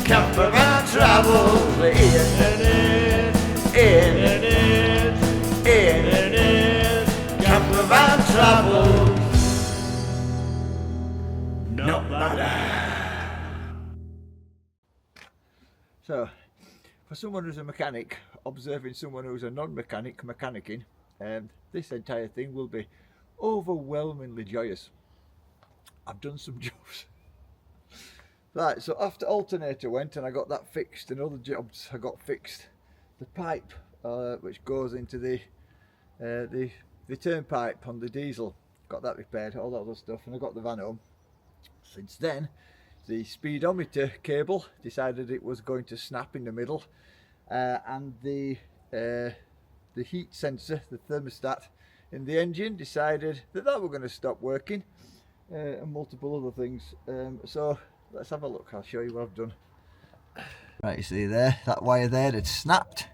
Campervan travels. Campervan travels. No matter. So, for someone who's a mechanic, observing someone who's a non-mechanic mechanicking, this entire thing will be overwhelmingly joyous. I've done some jobs. Right, so after alternator went and I got that fixed, and other jobs I got fixed. The pipe which goes into the turnpipe on the diesel, got that repaired, all that other stuff, and I got the van home. Since then, the speedometer cable decided it was going to snap in the middle, and the heat sensor, the thermostat in the engine, decided that were going to stop working, and multiple other things. So let's have a look. I'll show you what I've done. Right, you see there, that wire there had snapped,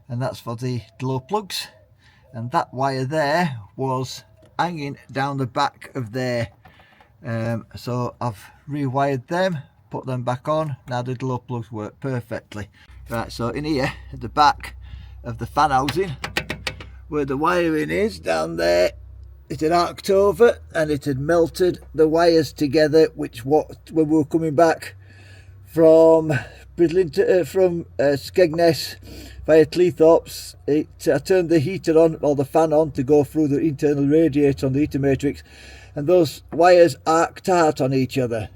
and that's for the glow plugs, and that wire there was hanging down the back of there. So I've rewired them, put them back on. Now the glow plugs work perfectly. Right, so in here at the back of the fan housing, where the wiring is down there, it had arced over and it had melted the wires together, which when we were coming back from Skegness via Cleethorpes, I turned the heater on, or the fan on, to go through the internal radiator on the heater matrix, and those wires arced out on each other.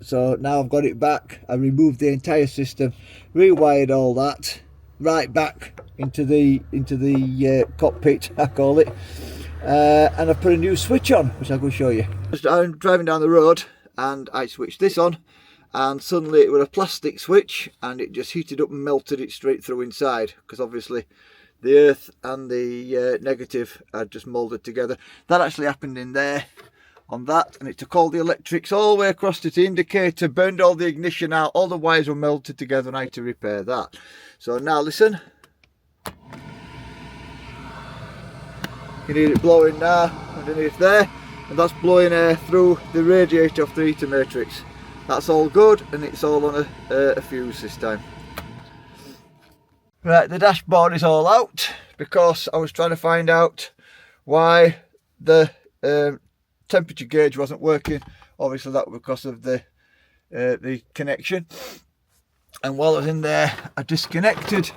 So now I've got it back. I removed the entire system, rewired all that right back into the cockpit, I call it, and I've put a new switch on, which I'll go show you. I'm driving down the road and I switched this on, and suddenly it was a plastic switch, and it just heated up and melted it straight through inside, because obviously the earth and the negative had just moulded together. That actually happened in there on that, and it took all the electrics all the way across to the indicator, burned all the ignition out, all the wires were melted together, and I had to repair that. So now listen, you hear it blowing now underneath there, and that's blowing air through the radiator of the heater matrix. That's all good, and it's all on a fuse this time. Right, the dashboard is all out because I was trying to find out why the temperature gauge wasn't working. Obviously that was because of the connection. And while I was in there, I disconnected,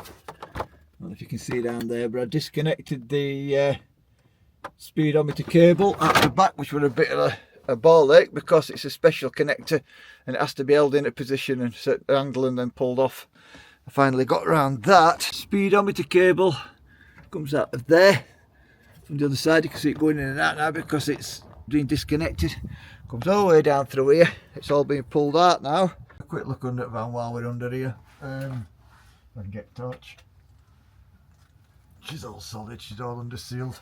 I don't know if you can see down there, but I disconnected the speedometer cable at the back, which was a bit of a ball ache because it's a special connector and it has to be held in a position and set the angle and then pulled off. I finally got around that. Speedometer cable comes out of there. From the other side you can see it going in and out now because it's been disconnected. Comes all the way down through here. It's all being pulled out now. A quick look under the van while we're under here. If I can get touch. She's all solid, she's all under sealed.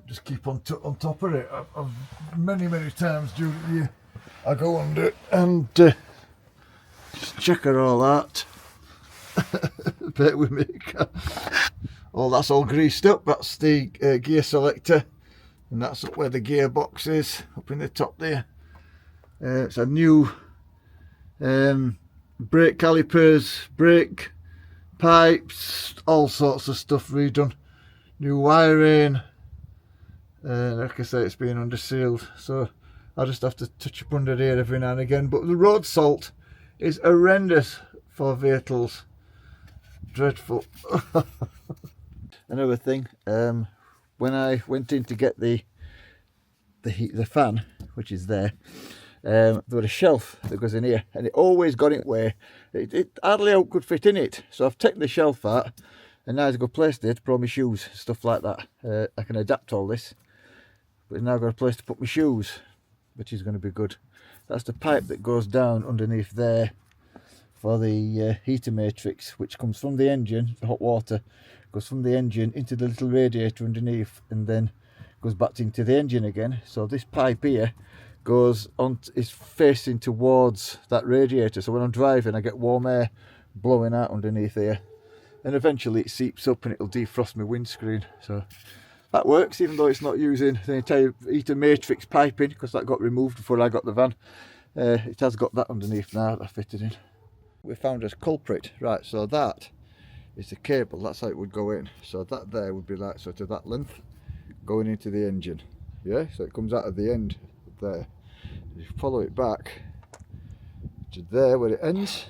Just keep on top of it. I've many times during the year I go under and just check her all out. Bear with me. Oh, that's all greased up. That's the gear selector, and that's up where the gearbox is, up in the top there. It's a new brake calipers, brake pipes, all sorts of stuff redone. New wiring. Like I say, it's been under sealed, so I'll just have to touch up under here every now and again. But the road salt is horrendous for vehicles. Dreadful. Another thing, when I went in to get the fan, which is there was a shelf that goes in here, and it always got it where it hardly out could fit in it. So I've taken the shelf out, and now I've got a place there to put my shoes, stuff like that. I can adapt all this, but now I've got a place to put my shoes, which is going to be good. That's the pipe that goes down underneath there for the heater matrix, which comes from the engine. The hot water goes from the engine into the little radiator underneath, and then goes back into the engine again. So this pipe here goes on, is facing towards that radiator, so when I'm driving I get warm air blowing out underneath here, and eventually it seeps up and it'll defrost my windscreen. So that works, even though it's not using the entire heater matrix piping, because that got removed before I got the van. It has got that underneath now that I fitted in. We found a culprit. Right, so that is the cable, that's how it would go in. So that there would be like sort of that length going into the engine. Yeah, so it comes out of the end there. You follow it back to there where it ends,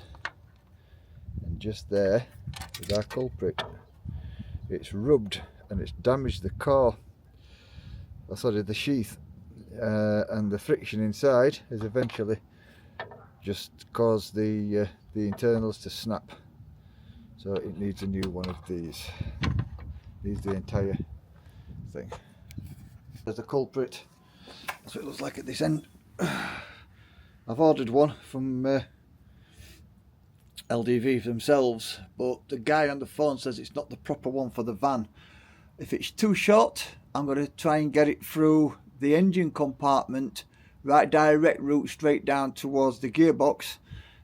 and just there is our culprit. It's rubbed and it's damaged the core, sorry, the sheath, and the friction inside has eventually just caused the internals to snap. So it needs a new one of these. Needs the entire thing. There's the culprit. That's what it looks like at this end. I've ordered one from LDV themselves, but the guy on the phone says it's not the proper one for the van. If it's too short, I'm going to try and get it through the engine compartment, right, direct route straight down towards the gearbox.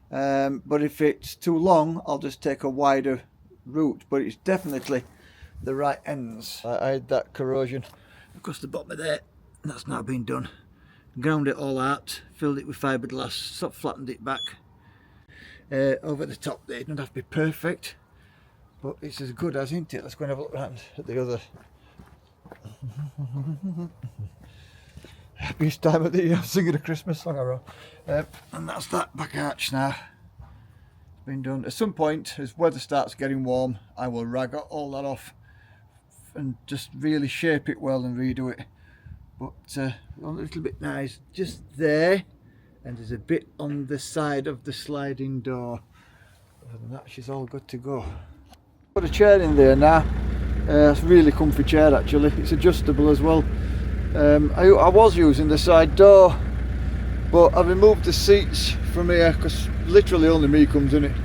But if it's too long, I'll just take a wider route. But it's definitely the right ends. I had that corrosion across the bottom of there. That's now been done. Ground it all out, filled it with fiberglass, sort of flattened it back. Over the top there, it doesn't have to be perfect, but it's as good as, isn't it? Let's go and have a look around at the other. Happiest time of the year, singing a Christmas song I wrote. And that's that back arch now. It's been done. At some point, as weather starts getting warm, I will rag all that off and just really shape it well and redo it. But a little bit nice just there, and there's a bit on the side of the sliding door. Other than that, she's all good to go. Put a chair in there now. It's a really comfy chair actually. It's adjustable as well. I was using the side door, but I removed the seats from here because literally only me comes in it.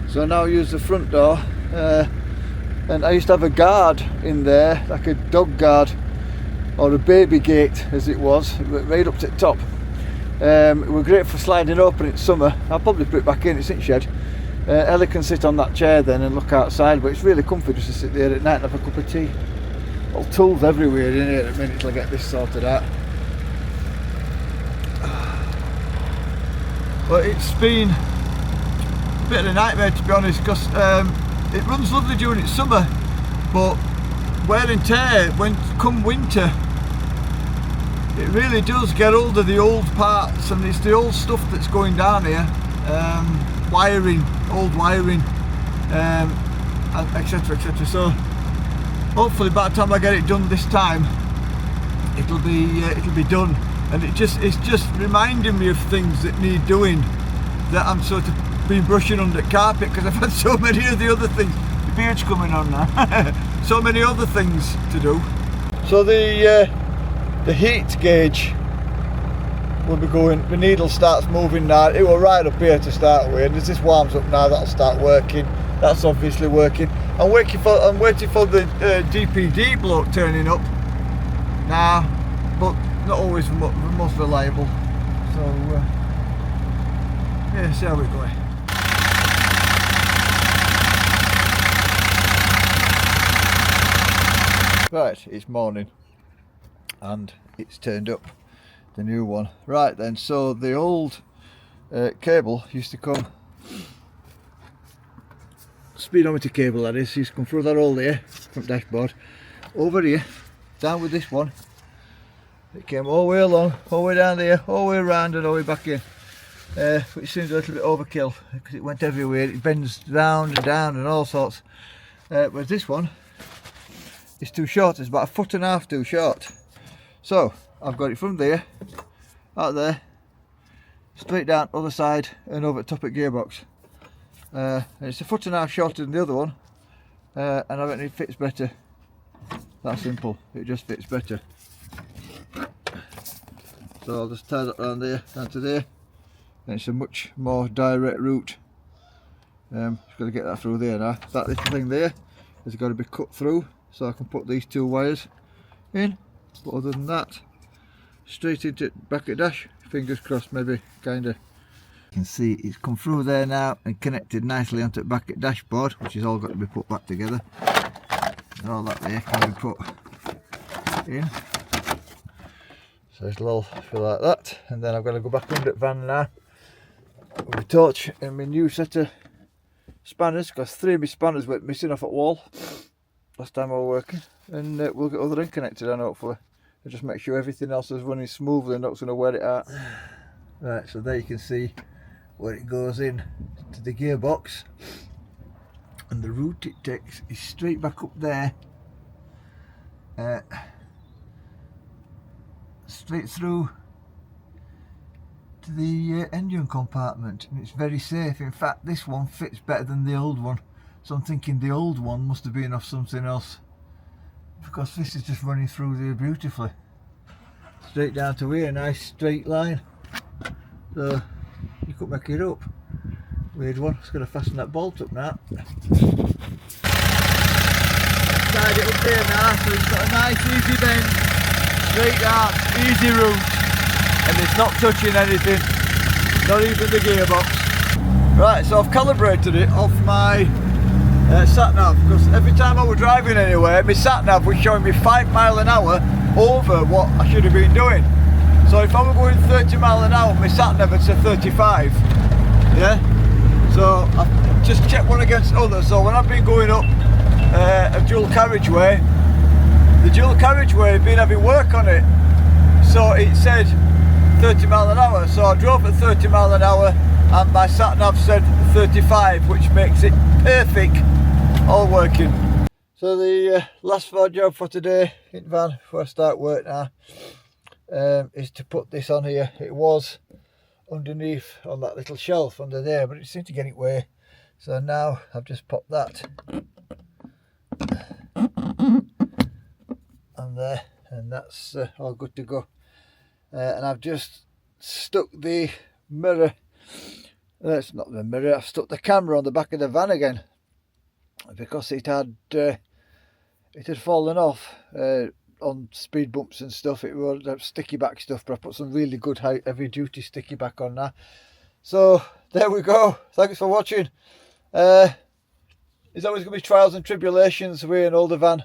So I now use the front door. And I used to have a guard in there, like a dog guard, or a baby gate as it was, right up to the top. It was great for sliding open in summer. I'll probably put it back in, it's in shed. Ellie can sit on that chair then and look outside, but it's really comfy just to sit there at night and have a cup of tea. All tools everywhere in here at the minute till I get this sorted out. But it's been a bit of a nightmare to be honest, because it runs lovely during its summer, but wear and tear when come winter, it really does get hold of the old parts, and it's the old stuff that's going down here, wiring, old wiring, etc, etc. So hopefully by the time I get it done this time, it'll be done, and it's just reminding me of things that need doing that I'm sort of been brushing under carpet, because I've had so many of the other things. The beard's coming on now. So many other things to do. So the heat gauge will be going, the needle starts moving now. It will right up here to start with, and as this warms up now, that'll start working. That's obviously working. I'm waiting for the DPD bloke turning up now, but not always the most reliable. So yeah, see how we're going. Right, it's morning and it's turned up, the new one. Right then, so the old cable used to come, speedometer cable that is, used to come through that hole there, front dashboard, over here, down with this one. It came all the way along, all the way down there, all the way around and all the way back in. Which seems a little bit overkill because it went everywhere, it bends round and down and all sorts. Whereas this one, it's too short, it's about 1.5 foot too short. So I've got it from there, out there, straight down other side and over at top of gearbox. And it's 1.5 foot shorter than the other one, and I reckon it fits better. That simple, it just fits better. So I'll just tie that around there, down to there, and it's a much more direct route. Just got to get that through there now. That little thing there has got to be cut through, so I can put these two wires in. But other than that, straight into back at dash, fingers crossed, maybe, kinda. You can see it's come through there now and connected nicely onto the back at dashboard, which is all got to be put back together. And all that there can be put in. So it'll feel like that, and then I've got to go back under the van now with my torch and my new set of spanners, because 3 of my spanners went missing off at wall last time I was working, and we'll get other end connected on hopefully. I'll just make sure everything else is running smoothly and not going to wear it out. Right, so there you can see where it goes in to the gearbox, and the route it takes is straight back up there, straight through to the engine compartment, and it's very safe. In fact, this one fits better than the old one, so I'm thinking the old one must have been off something else, because this is just running through there beautifully, straight down to here, a nice straight line. So you could make it up. Weird one. It's going to fasten that bolt up now. Tied it up there now, so it's got a nice easy bend, straight down, easy route, and it's not touching anything, not even the gearbox. Right, so I've calibrated it off my sat nav, because every time I was driving anywhere, my sat nav was showing me 5 miles an hour over what I should have been doing. So if I were going 30 miles an hour, my sat nav would say 35. Yeah. So I've just checked one against other. So when I've been going up a dual carriageway, the dual carriageway had been having work on it, so it said 30 miles an hour. So I drove at 30 miles an hour, and my sat nav said 35, which makes it perfect, all working. So the last job for today in van before I start work now is to put this on here. It was underneath on that little shelf under there, but it seemed to get it away, so now I've just popped that on there, and that's all good to go. And I've just stuck the mirror, that's not the mirror, I've stuck the camera on the back of the van again, because it had fallen off on speed bumps and stuff. It was sticky back stuff, but I put some really good heavy duty sticky back on now. So there we go. Thanks for watching. There's always going to be trials and tribulations with an older van.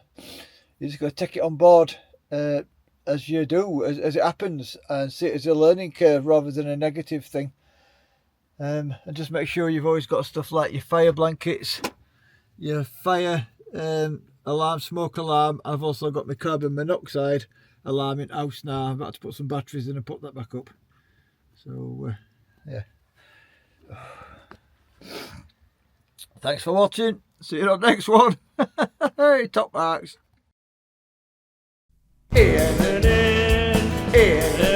You just got to take it on board as you do, as it happens, and see it as a learning curve rather than a negative thing. And just make sure you've always got stuff like your fire blankets, your fire alarm, smoke alarm. I've also got my carbon monoxide alarm in house now. I'm about to put some batteries in and put that back up. So yeah. Thanks for watching. See you on the next one. Hey, top marks. Iain and Iain.